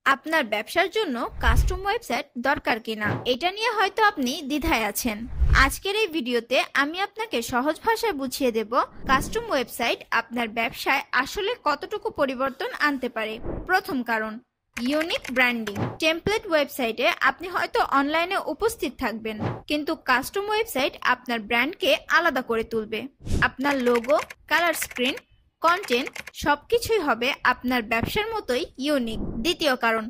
আপনার ব্যবসার জন্য কাস্টম ওয়েবসাইট দরকার কিনা এটা নিয়ে হয়তো আপনি দ্বিধায় আছেন। আজকের এই ভিডিওতে আমি আপনাকে সহজ ভাষায় বুঝিয়ে দেব কাস্টম ওয়েবসাইট আপনার ব্যবসায় আসলে কতটুকু পরিবর্তন আনতে পারে। প্রথম কারণ, ইউনিক ব্র্যান্ডিং। টেমপ্লেট ওয়েবসাইটে আপনি হয়তো অনলাইনে উপস্থিত থাকবেন, কিন্তু কাস্টম ওয়েবসাইট আপনার ব্র্যান্ডকে আলাদা করে তুলবে। আপনার লোগো, কালার স্ক্রিন, কন্টেন্ট সবকিছুই হবে আপনার ব্যবসার মতোই ইউনিক। দ্বিতীয় কারণ,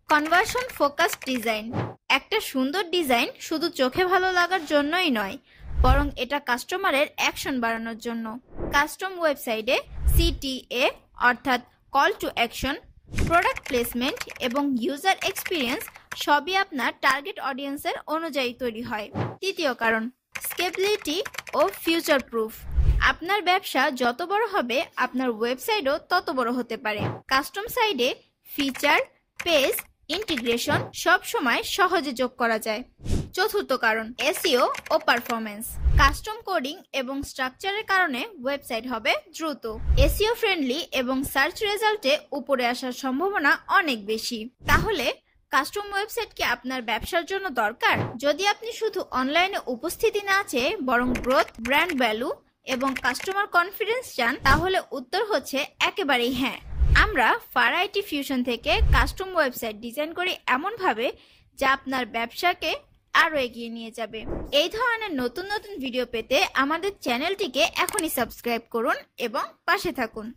কনভার্সন ফোকাসড ডিজাইন। একটা সুন্দর ডিজাইন শুধু চোখে ভালো লাগার জন্যই নয়, বরং এটা কাস্টমারের অ্যাকশন বাড়ানোর জন্য। কাস্টম ওয়েবসাইটে সিটিএ অর্থাৎ call to action, product placement এবং ইউজার এক্সপিরিয়েন্স সবই আপনার টার্গেট অডিয়েন্সের অনুযায়ী তৈরি হয়। তৃতীয় কারণ, স্কেলেবিলিটি ও ফিউচার প্রুফ। আপনার ব্যবসা যত বড় হবে আপনার ওয়েবসাইটও তত বড় হতে পারে। কাস্টম সাইটে ফিচার, পেজ, ইন্টিগ্রেশন সব সময় সহজে যোগ করা যায়। চতুর্থ কারণ, এসইও ও পারফরম্যান্স। কাস্টম কোডিং এবং স্ট্রাকচারের কারণে ওয়েবসাইট হবে দ্রুত, এসইও ফ্রেন্ডলি এবং সার্চ রেজাল্টে উপরে আসার সম্ভাবনা অনেক বেশি। তাহলে কাস্টম ওয়েবসাইট কি আপনার ব্যবসার জন্য দরকার? যদি আপনি শুধু অনলাইনে উপস্থিতি না চেয়ে বরং গ্রোথ, ব্র্যান্ড ভ্যালু এবং কাস্টমার কনফিডেন্স চান, তাহলে উত্তর হচ্ছে একেবারেই হ্যাঁ। আমরা ফার আইটি ফিউশন থেকে কাস্টম ওয়েবসাইট ডিজাইন করি এমনভাবে যা আপনার ব্যবসাকে আরো এগিয়ে নিয়ে যাবে। এই ধরনের নতুন নতুন ভিডিও পেতে আমাদের চ্যানেলটিকে এখনই সাবস্ক্রাইব করুন এবং পাশে থাকুন।